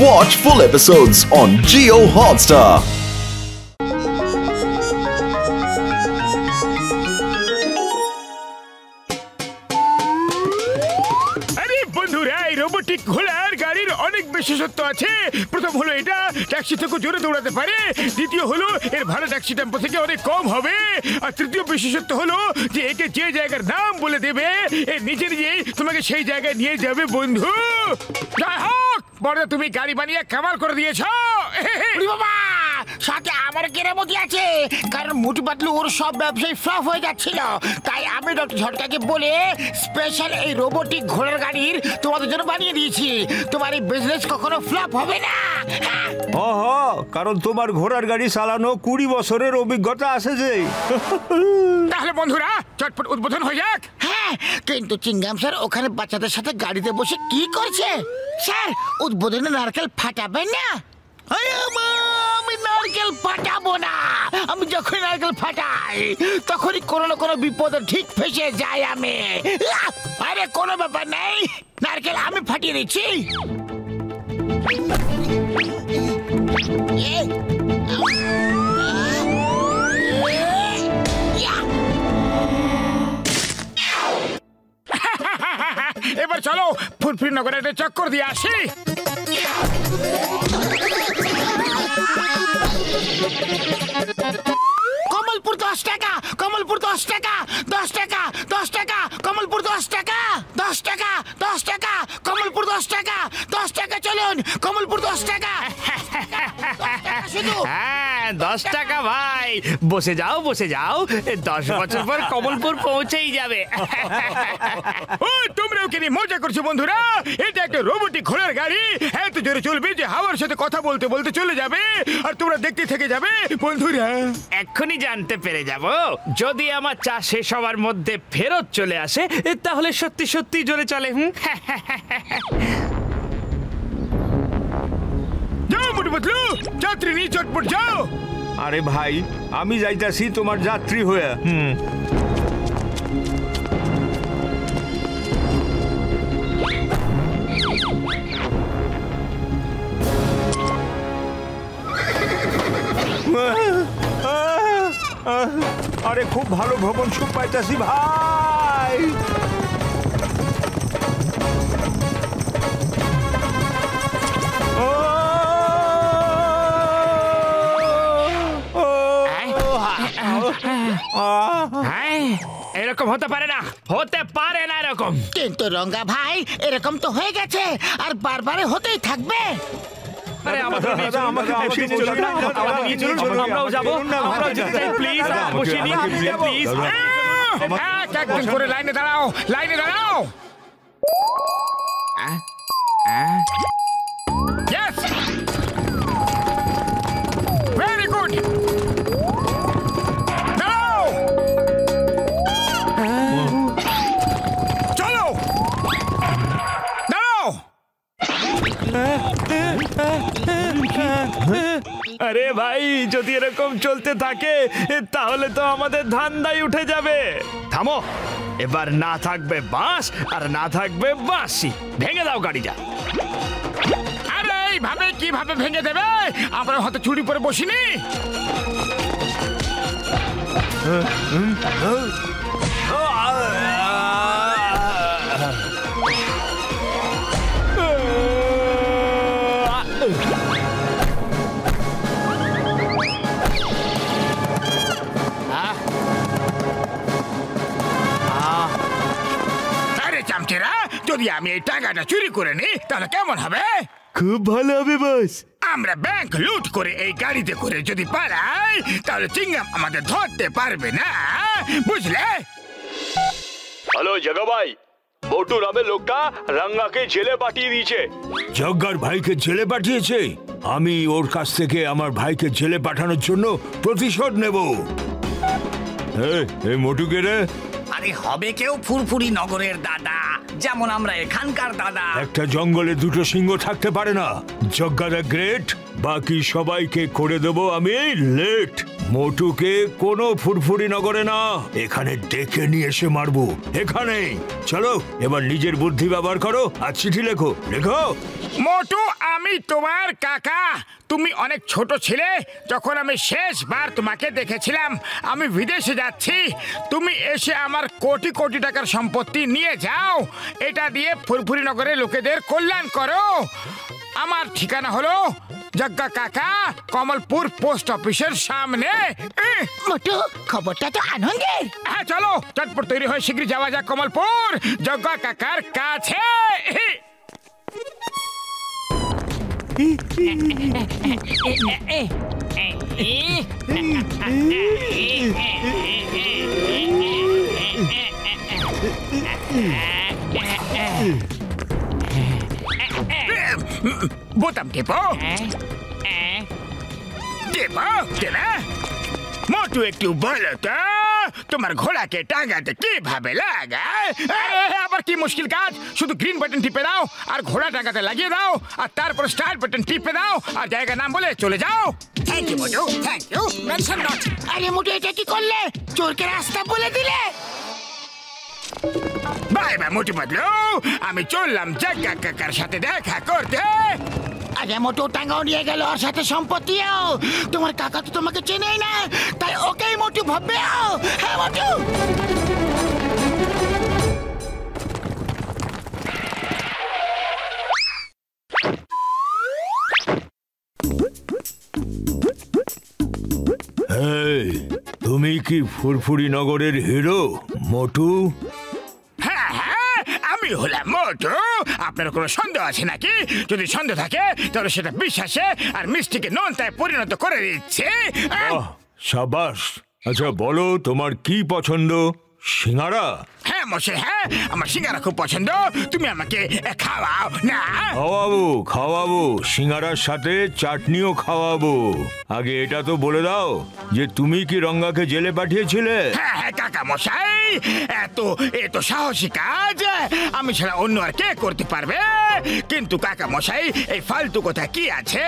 Watch full episodes on Jio Hotstar. Robotic ঘোড়ার গাড়ির অনেক বিশেষত্ব আছে। প্রথম হলো এটা ট্যাক্সি থেকে জোরে দৌড়াতে পারে, দ্বিতীয় হলো এর ভাড়া ট্যাক্সি টেম্পো থেকে অনেক কম হবে, আর তৃতীয় বিশেষত্ব হলো যে একে যে জায়গার নাম বলে দেবে এ নিজে নিজেই তোমাকে সেই জায়গায় নিয়ে যাবে বন্ধু। যাই হোক, বড় তুমি গাড়ি বানিয়ে কামাল করে দিয়েছো। বাবা, সাথে আমার কেরামতি আছে, কারণ মুটু পাতলু ওর সব ব্যবসায় ফ্লপ হয়ে যাচ্ছিল, তাই আমি ডক্টর ঝটকাকে বলে স্পেশাল এই রোবোটিক ঘোড়ার গাড়ির তোমাদের জন্য বানিয়ে দিয়েছি। তোমার এই বিজনেস কখনো ফ্লপ হবে না। কারণ তোমার ঘোড়ার গাড়ি চালানো 20 বছরের অভিজ্ঞতা আছে যে। তাহলে বন্ধুরা চটপট উদ্বোধন হয়ে যাক। হ্যাঁ, কিন্তু চিংগাম স্যার ওখানে বাচ্চাদের সাথে গাড়িতে বসে কি করছে? স্যার, উদ্বোধনে নারকেল ফাটাবেন না? আমি নারকেল ফাটাবো না। আমি যখন নারকেল ফাটাই তখনই কোনো না কোনো বিপদে ঠিক ফেসে যাই আমি। আরে কোনো ব্যাপার নেই, নারকেল আমি ফাটিয়ে দিচ্ছি। এবার চলো ফুরফুরি নগরে একটা চক্কর দিয়ে আসি। কমলপুর 10 টাকা, কমলপুর 10 টাকা, 10 টাকা, 10 টাকা, কমলপুর 10 টাকা, 10 টাকা, 10 টাকা, কমলপুর 10 টাকা, 10 টাকা, চলুন কমলপুর 10 টাকা। হ্যাঁ, 10 টাকা ভাই, বসে যাও বসে যাও, 10 বছর পর কমলপুর পৌঁছেই যাবে। ও, তোমরাও কি মজা করছো বন্ধুরা? এটা একটা রোবোটিক ঘোড়ার গাড়ি, এত জোরে চলবে যে হাওয়ার সাথে কথা বলতে বলতে চলে যাবে, আর তোমরা দেখতে থেকে যাবে বন্ধুরা। এক্ষুনি জানতে পেরে যাব, যদি আমার চা শেষ হওয়ার মধ্যে ফেরত চলে আসে তাহলে সত্যি সত্যি জোরে চলে। যাও মোটু পাতলু, যাত্রী নিয়ে চটপট যাও। আরে ভাই, আমি যাইতাছি তোমার যাত্রী হয়ে। আরে খুব ভালো ভ্রমণ সুখ পাইতাছি ভাই। এরকম হতে পারে না, হতে পারে না এরকম। কিন্তু রঙ্গা ভাই, এরকম তো হয়ে গেছে, আর বারবার হতেই থাকবে। আরে আমাদের নিয়ে চলুন, আমরাও যাবো, আমরাও যেতে চাই, প্লিজ বসিয়ে নিন, প্লিজ। একদিন করে লাইনে দাঁড়াও, লাইনে দাঁড়াও। Yes! Very good! দাঁড়াও! চলো! দাঁড়াও! আরে ভাই, যদি এরকম চলতে থাকে তাহলে তো আমাদের ধান্দাই উঠে যাবে। থামো, এবার না থাকবে বাঁশ আর না থাকবে বাঁশি। ভেঙে দাও গাড়িটা। আরে এইভাবে কিভাবে ভেঙে দেবে? আমরা হয়তো চুরি করে বসিনি। যদি আমি এই টাকাটা চুরি করে নিই তাহলে কেমন হবে? খুব ভালো হবে বস। আমরা ব্যাংক লুট করে এই গাড়িতে করে যদি পালাই তাহলে চিংগাম আমাদের ধরতে পারবে না, বুঝলে? হ্যালো জগা ভাই, মোটু নামে লোকটা রাঙ্গাকে জেলে পাঠিয়ে দিয়েছে। জগ্গার ভাইকে জেলে পাঠিয়েছে? আমি ওর কাছ থেকে আমার ভাইকে জেলে পাঠানোর জন্য প্রতিশোধ নেব। এই মোটুকে রে? আরে হবে কেউ ফুরফুরি নগরের দাদা, যেমন আমরা এখানকার দাদা। একটা জঙ্গলে দুটো সিংহ থাকতে পারে না। জগ্গা দ্য গ্রেট, বাকি সবাইকে করে দেব আমি লেট। মোটুকে কোনো ফুরফুরি নগরে না, এখানে ডেকে নিয়ে এসে মারবো, এখানে। চলো এবার নিজের বুদ্ধি ব্যবহার করো আর চিঠি লেখো, লেখো। মোটু, আমি তোমার কাকা। তুমি অনেক ছোট ছিলে যখন আমি শেষবার তোমাকে দেখেছিলাম। আমি বিদেশে যাচ্ছি, তুমি এসে আমার কোটি কোটি টাকার সম্পত্তি নিয়ে যাও। এটা দিয়ে ফুরফুরি নগরের লোকেদের কল্যাণ করো। আমার ঠিকানা হলো জগ্গা কাকা, কমলপুর পোস্ট অফিসের সামনে। মোটু, খবরটা তো আনন্দের। হ্যাঁ, চলো চটপট তৈরি হয়ে শীঘ্রই যাওয়া যাক কমলপুর জগ্গা কাকার কাছে। বোতাম টেপো, টেপো, টেপে। মোটু, একটু বলো তো তোমার ঘোড়াকে টাঙাতে কিভাবে লাগায়? আবার কি মুশকিল কাজ? শুধু গ্রিন বাটন টিপে দাও আর ঘোড়া টাঙাতে লাগিয়ে দাও, আর তারপর স্টার্ট বাটন টিপে দাও আর জায়গা নাম বলে চলে যাও। Thank you Motu, thank you. Mention not. আরে মোটু, এটা কি করলে? চোরকে রাস্তা বলে দিলে। বাই বাই মোটু বদলু, আমি চললাম জগ্গা কাকার সাথে দেখা করতে। আরে মোটু, টাঙ্গাও নিয়ে গেল, ওর সাথে সম্পত্তিও। তোমার কাকা তো তোমাকে চেনেই না, তাই ওকেই মোটু ভাববে। হ্যাঁ মোটু। এই, তুমি কি ফুরফুরি নগরের হিরো মোটু? হ্যাঁ হ্যাঁ, আমি হলাম মোটু। আপনার কোনো সন্দেহ আছে নাকি? যদি সন্দেহ থাকে তাহলে সেটা বিশ্বাসে আর মিষ্টিকে নোনতায় পরিণত করে দিচ্ছে। সাবাস। আচ্ছা বলো, তোমার কি পছন্দ? সিঙ্গারা? হ্যাঁ মশাই, হ্যাঁ, আমার সিঙ্গারা খুব পছন্দ। তুমি আমাকে খাওয়াও না? খাওয়াবো, খাওয়াবো, সিঙ্গারার সাথে চাটনিও খাওয়াবো। আগে এটা তো বলে দাও যে তুমি কি রঙ্গাকে জেলে পাঠিয়েছিলে? হ্যাঁ হ্যাঁ কাকা মশাই, এত সাহসী কাজ আমি ছাড়া অন্য আর কে করতে পারবে? কিন্তু কাকা মশাই, এই ফালতু কথা কি আছে?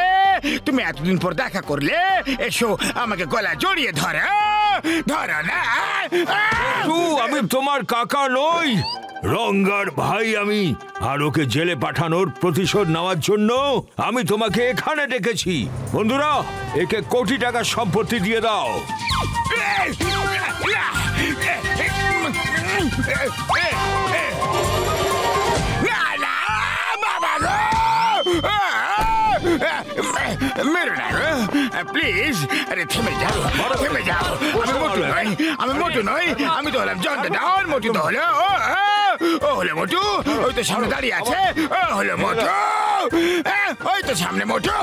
তুমি এতদিন পর দেখা করলে, এসো আমাকে গলা জড়িয়ে ধরো, ধরো না। আমি তোমার কাকা নই, রঙ্গার ভাই আমি। আর ওকে জেলে পাঠানোর প্রতিশোধ নেওয়ার জন্য আমি তোমাকে এখানে ডেকেছি। বন্ধুরা, একে কোটি টাকার সম্পত্তি দিয়ে দাও। মেরো না প্লিজ। আরে থেমে যাও, থেমে যাও। আমি মোটু নই, আমি তো হলাম জন ডন। মোটু তো হলো ও হলো মোটু, ওই তো সামনে দাঁড়িয়ে আছে। ও হলো মোটু, ওই তো সামনে মোটু।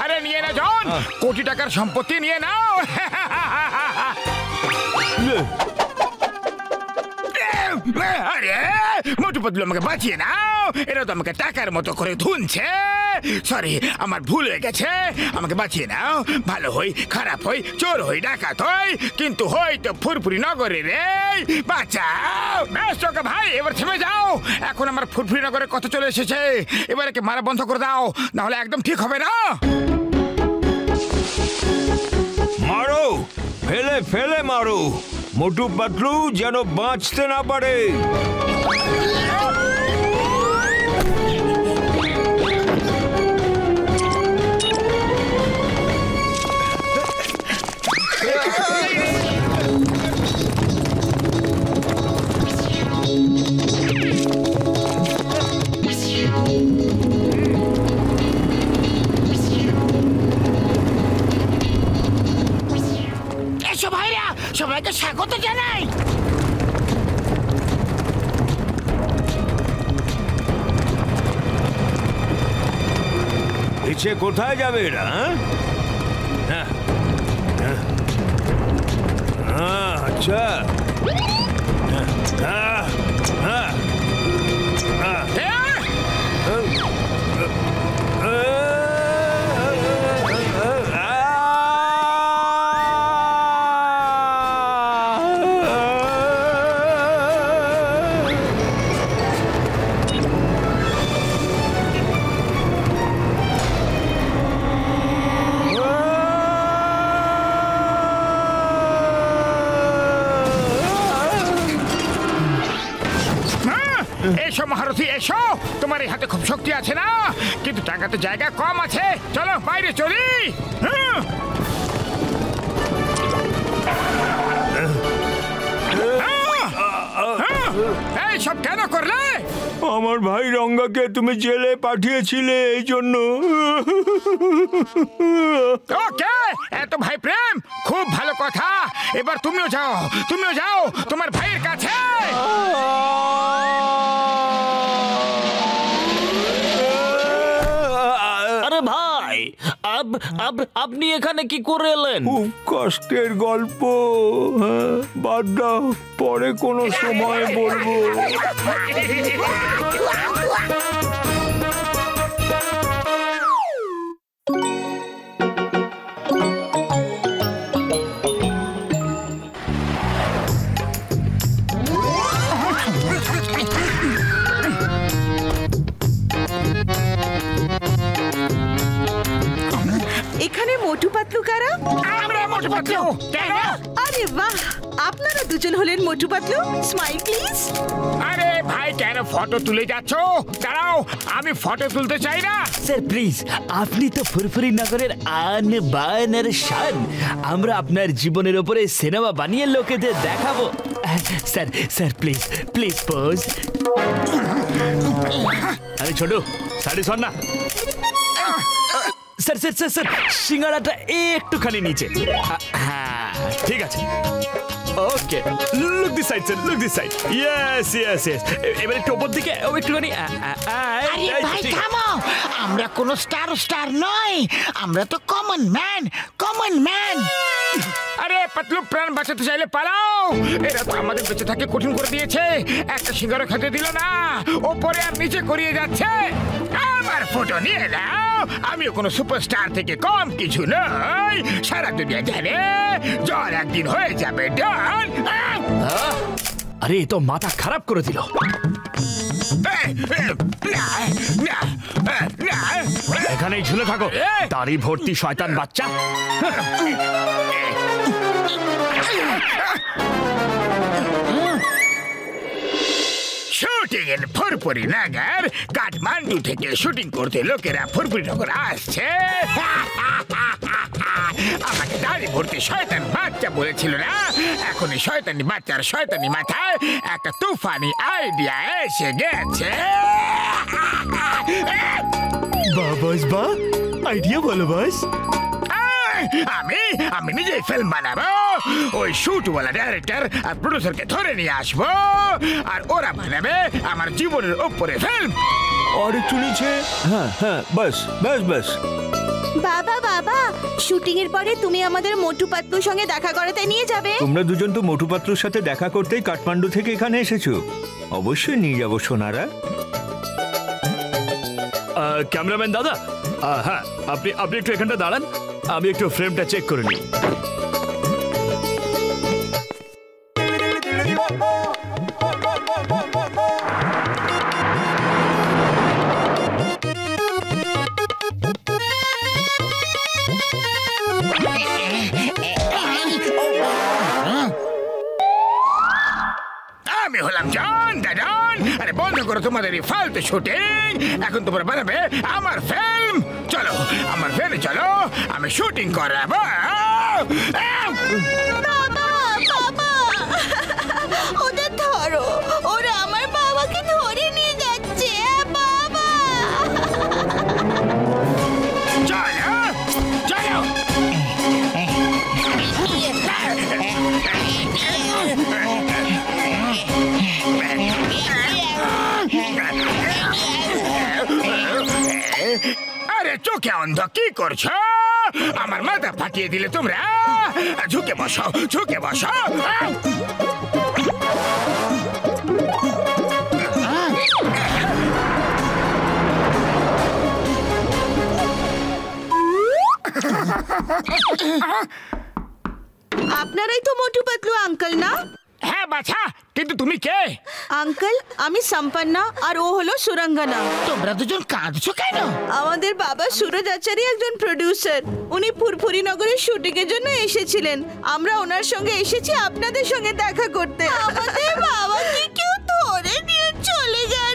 আরে নিয়ে না জন, কোটি টাকার সম্পত্তি নিয়ে নাও। আরে মোটু বদলু, আমাকে বাঁচিয়ে নাও। এরা তো আমাকে টাকার মতো করে ধুনছে। সরি, আমার ভুল হয়ে গেছে। আমাকে বাঁচিয়ে নাও। ভালো হই, খারাপ হই, চোর হই, ডাকাত হই, কিন্তু হই তো ফুরফুরি নগরে রে। বাঁচাও। বেশ চোখা ভাই, এবার থেমে যাও। এখন আমার ফুরফুরি নগরের কথা চলে এসেছে। এবার একে মারা বন্ধ করে দাও, না হলে একদম ঠিক হবে না। মারো, ফেলে ফেলে মারো। মোটু পাতলু যেন বাঁচতে না পারে। এসো ভাইরা, সবাইকে স্বাগত জানাই। পিছে কোথায় যাবে এরা? আচ্ছা, এসো মহারথী এসো, তোমার এই হাতে খুব শক্তি আছে না, কিন্তু টাকাতে জায়গা কম আছে। চলো বাইরে চলি। এই সব কেন করলে? আমার ভাই রঙ্গাকে তুমি জেলে পাঠিয়েছিলে এই জন্য। ওকে, এত ভাই প্রেম খুব ভালো কথা। এবার তুমিও যাও, তুমিও যাও তোমার ভাইয়ের কাছে। আরে ভাই, আপনি এখানে কি করে এলেন? খুব কষ্টের গল্প, বাদ দাও, পরে কোনো সময় বলবো। এখানে মোটু পাতলু কারা? আমরা মোটু পাতলু। কেন? আরে বাহ, আপনারা দুজন হলেন মোটু পাতলু। Smile please. আরে ভাই কেন ফটো তুলে যাচ্ছ? দাঁড়াও, আমি ফটো তুলতে চাই না। স্যার প্লিজ, আপনি তো ফুরফুরি নগরের আন বানের শান। আমরা আপনার জীবনের উপরে সিনেমা বানিয়ে লোকেদের দেখাবো। Sir sir please please pose. আরে ছোট, সাড়ে সর না। স্যার স্যার স্যার স্যার, সিঙ্গাড়াটা একটুখানি নিচে। হ্যাঁ ঠিক আছে, okay. Look this side sir, look this side. Yes yes yes. এবার একটু উপর দিকে একটুখানি। আরে ভাই থামো, আমরা কোনো স্টার নই, আমরা তো কমন ম্যান। আরে পাতলু, প্রাণ বাঁচাতে চাইলে পালাও। এরা তো আমাদের বেঁচে থাকে কঠিন করে দিয়েছে। একটা সিঙ্গারা খেতে দিল না, ওপরে আর নিচে করিয়ে যাচ্ছে। আমার ফটো নিয়ে নাও, আমিও কোনো সুপারস্টার থেকে কম কিছু নই। সারা দুনিয়া জানে জ্বর একদিন হয়ে যাবে ডন। আরে এ তো মাথা খারাপ করে দিল। এখানেই ঝুলে থাকো, দাড়ি ভর্তি শয়তান বাচ্চা। শুটিং এর ফুরফুরি নগর, কাঠমান্ডু থেকে শুটিং করতে লোকেরা ফুরফুরি নগর আসছে। আমাকে দাড়ি ভর্তি শয়তান বাচ্চা বলেছিল না? এখন এই শয়তানি বাচ্চার শয়তানি মাথায় একটা তুফানি আইডিয়া এসে গেছে। বাস বা আইডিয়া বলো বাস। আমি নিজেই ফিল্ম বানাবো। ওই শুটওয়ালা ডাইরেক্টর আর প্রডিউসারকে ধরে নিয়ে আসবো, আর ওরা বানাবে আমার জীবনের উপরে ফিল্ম। আর একটু নিচে। হ্যাঁ হ্যাঁ, বাস বাস বাস। বাবা, শুটিং এর পরে তুমি আমাদের মোটু পাতলুর সঙ্গে দেখা করাতে নিয়ে যাবে? তোমরা দুজন তো মোটু পাতলুর সাথে দেখা করতেই কাঠমান্ডু থেকে এখানে এসেছো, অবশ্যই নিয়ে যাবো সোনারা। ক্যামেরাম্যান দাদা, হ্যাঁ আপনি একটু এখানটা দাঁড়ান, আমি একটু ফ্রেমটা চেক করে নিই। আমি হলাম জন দাদন। আরে বন্ধ করো তোমাদের এই ফালতু শুটিং, এখন তোমরা বানাবে আমার ফিল্ম। চলো আমার ফিল্মে চলো, আমি শুটিং করাবো। বাবা, ওদের ধরো, ওরা আমার বাবাকে ধরে নিয়ে যাচ্ছে। বাবা, চলো চলো। আরে চোখে অন্ধ কি করছো? আমার মাথা ফাটিয়ে দিলে তোমরা। ঝুঁকে বসো, ঝুঁকে বসো। আপনারাই তো মোটু পাতলু আঙ্কেল না? হ্যাঁ বাছা, কিন্তু তুমি কে? আঙ্কেল, আমি সম্পন্না, আর ও হলো সুরঙ্গনা। তোমরা দুজন কাঁদছো কেন? আমাদের বাবা সুরজ আচারি একজন প্রডিউসার। উনি ফুরফুরি নগরের শুটিং এর জন্য এসেছিলেন। আমরা ওনার সঙ্গে এসেছি আপনাদের সঙ্গে দেখা করতে। আমাদের বাবাকে কেউ ধরে নিয়ে চলে গেছে।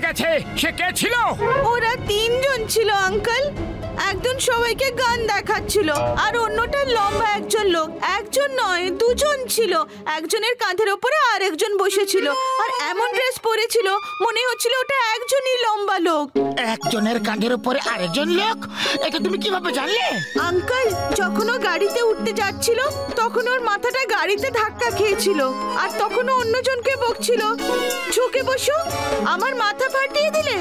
গেছে, সে কে ছিল? ওরা তিনজন ছিল আঙ্কেল। একজন সবাইকে গান দেখাচ্ছিল আর অন্যটা লম্বা একজন লোক। একজন নয়, দুজন ছিল। একজনের কাঁধের উপরে আরেকজন বসেছিল আর এমন ড্রেস পরেছিল মনে হচ্ছিল ওটা একজনই লম্বা লোক। একজনের কাঁধের উপরে আরেকজন লোক? এটা তুমি কিভাবে জানলে? আঙ্কেল যখন ও গাড়িতে উঠতে যাচ্ছিল তখন ওর মাথাটা গাড়িতে ধাক্কা খেয়েছিল আর তখন ও অন্যজনকে বকছিল, ঝুঁকে বসো, আমার মাথা ফাটিয়ে দিলে।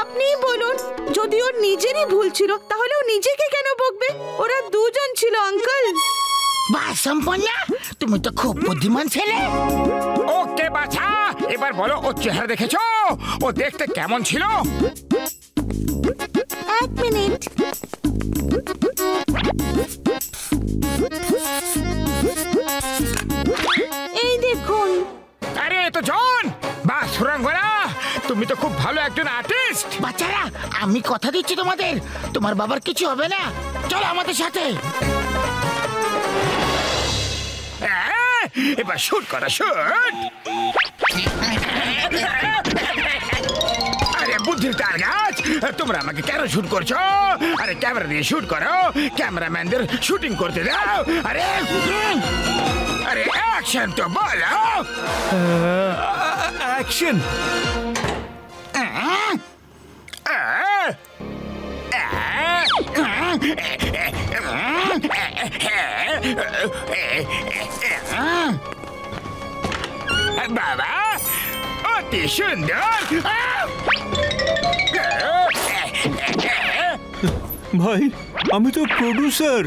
আপনিই বলুন, যদি ওর নিজেরই ভুল ছিল তাহলে ও নিজেকে কেন বকবে? ওরা দুজন ছিল আঙ্কেল। বাহ সম্পন্ন, তুমি তো খুব বুদ্ধিমান ছেলে। ওকে বাছা, এবার বলো ওর চেহারা দেখেছো? ও দেখতে কেমন ছিল? এক মিনিট। এই দেখুন। আরে তো জন, বাহ সুরাঙ্গনা, তুমি তো খুব ভালো একজন আর্টিস্ট। বাচ্চারা, আমি কথা দিচ্ছি তোমাদের, তোমার বাবার কিছু হবে না। চলো আমাদের সাথে। এবার শুট করো, শুট। আরে বুদ্ধির তার গাছ, তোমরা আমাকে কেন শুট করছো? আরে ক্যামেরা দিয়ে শুট করো, ক্যামেরাম্যানদের শুটিং করতে দাও। আরে আরে অ্যাকশন তো বলো। অ্যাকশন। বাবা, অতি সুন্দর। ভাই, আমি তো প্রোডিউসার,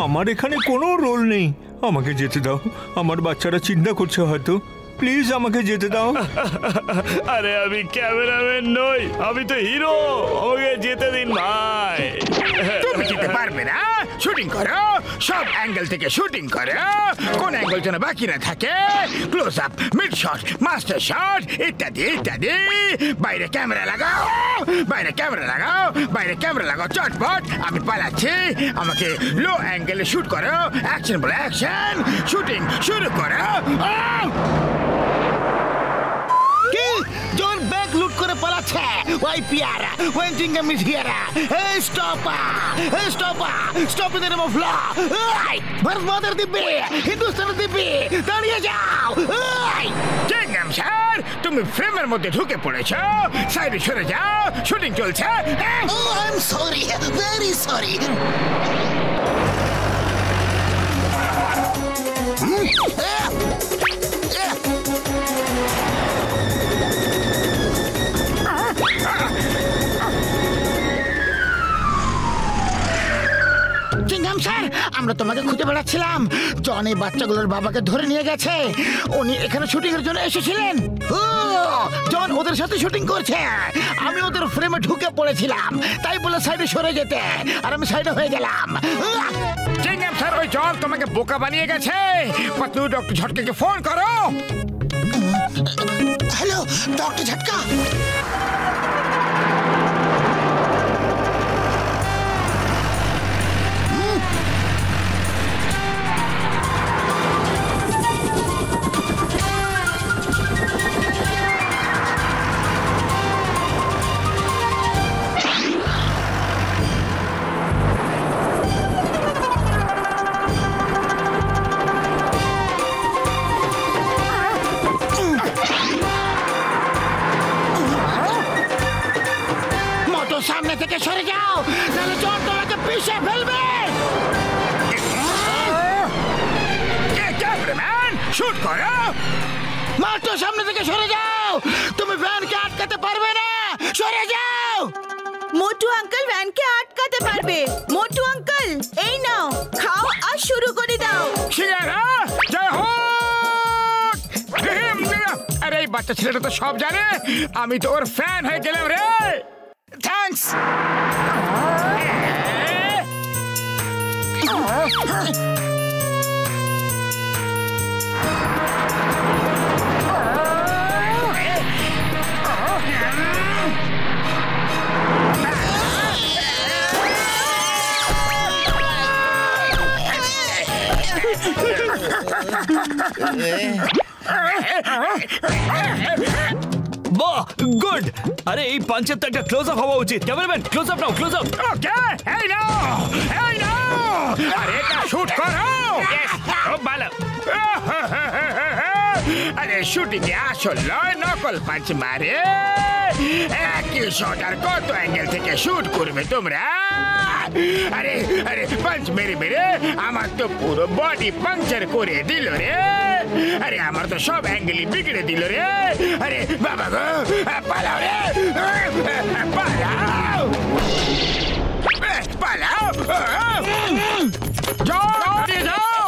আমার এখানে কোনো রোল নেই। আমাকে যেতে দাও, আমার বাচ্চারা চিন্তা করছে হয়তো। প্লিজ আমাকে যেতে দাও। আরে আমি ক্যামেরাম্যান নই, আমি তো হিরো, আমাকে যেতে দিন ভাই। তুমি যেতে পারবে না? শুটিং করো, সব অ্যাঙ্গেল থেকে শুটিং করো, কোন অ্যাঙ্গেল যেন বাকি না থাকে। Close up, mid shot, master shot ইত্যাদি ইত্যাদি। বাইরে ক্যামেরা লাগাও, বাইরে ক্যামেরা লাগাও, বাইরে ক্যামেরা লাগাও চটপট। আমি পালাচ্ছি, আমাকে লো অ্যাঙ্গেলে শুট করো। অ্যাকশন বলো অ্যাকশন, শুটিং শুরু করো। কি জন ব্যাগ লুট করে পালাচ্ছে? ওই পিয়ারা, ওই চিংগাম ইজ হিয়ার। এই স্টপ, এই stop, stop in the name of law. এই ভারত মাতার দিব্যি, হিন্দুস্তানের দিব্যি, দাঁড়িয়ে যাও। এই চিংগাম স্যার, তুমি ফ্রেমের মধ্যে ঢুকে পড়েছো, সাইডে সরে যাও, শুটিং চলছে। Oh I am sorry, very sorry. Chingam sir, আমরা তোমাকে খুঁজে বেড়াচ্ছিলাম। জন এই বাচ্চাগুলোর বাবাকে ধরে নিয়ে গেছে। উনি এখানে শুটিং এর জন্য এসেছিলেন। ও জন ওদের সাথে শুটিং করছে। আমি ওদের ফ্রেমে ঢুকে পড়েছিলাম, তাই বলে সাইডে সরে যেতে, আর আমি সাইডে হয়ে গেলাম। চিংগাম স্যার, ওই জন তোমাকে বোকা বানিয়ে গেছে। পাতলু ডক্টর ঝটকাকে ফোন করো। Hello doctor Jhatka. সামনে থেকে সরে যাও, নাহলে জন তোমাকে পিষে ফেলবে। ক্যামেরাম্যান শুট করো। মাত্র সামনে থেকে সরে যাও, তুমি ভ্যানকে আটকাতে পারবে না, সরে যাও। মোটু আঙ্কেল ভ্যানকে আটকাতে পারবে। মোটু আঙ্কেল, এই নাও, খাও আর শুরু করে দাও। শিয়ারা জয় হোক। আরে এই বাচ্চা ছেলেটা তো সব জানে, আমি তো ওর ফ্যান হয়ে গেলাম রে। থ্যাঙ্কস। বাহ, গুড। আরে এই পাঞ্চের তো একটা ক্লোজ আপ হওয়া উচিত। ক্যামেরাম্যান ক্লোজ আপ নাও, ক্লোজ আপ। ওকে, এই নাও, এই নাও। আরে এটা শুট করো। খুব ভালো। আরে শুটিং এ আসল নয়, নকল পাঞ্চ মারে। একই শট আর কত অ্যাঙ্গেল থেকে শুট করবে তোমরা? আরে আরে পাঞ্চ মেরে মেরে আমার তো পুরো বডি পাংচার করে দিল রে। আরে আমার তো সব অ্যাঙ্গেলই বিগড়ে দিল রে। আরে বাবা গো, পালাও রে, পালাও, পালাও, যাও, যাও।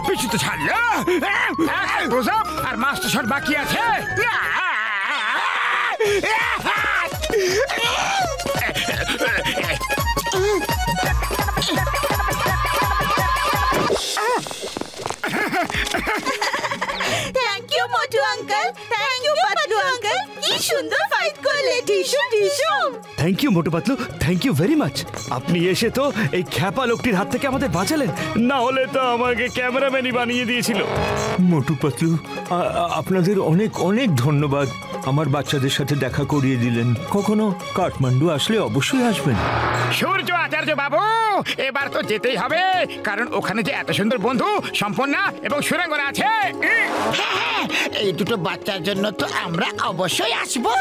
পিছু তো ছাড়লো। আর মাস্টার শট বাকি আছে। Thank you Motu uncle, thank you Patlu uncle. কি সুন্দর ফাইট করলে, টিসু টিসু। Thank you Motu Patlu, thank you very much. আপনি এসে তো এই খ্যাপা লোকটির হাত থেকে আমাদের বাঁচালেন, না হলে তো আমাকে ক্যামেরাম্যানই বানিয়ে দিয়েছিল। মোটু পাতলু, আপনাদের অনেক অনেক ধন্যবাদ। আমার বাচ্চাদের সাথে দেখা করিয়ে দিলেন। কখনো কাঠমান্ডু আসলে অবশ্যই আসবেন। সূর্য আচার্য বাবু, এবার তো যেতেই হবে, কারণ ওখানে যে এত সুন্দর বন্ধু সম্পন্না এবং সুরাঙ্গনা আছে। হ্যাঁ, এই দুটো বাচ্চার জন্য তো আমরা অবশ্যই আসবো।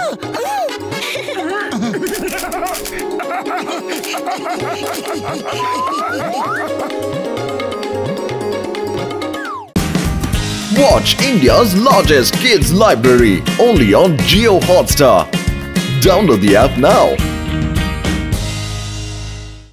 Watch India's largest kids library only on Jio Hotstar. Download the app now.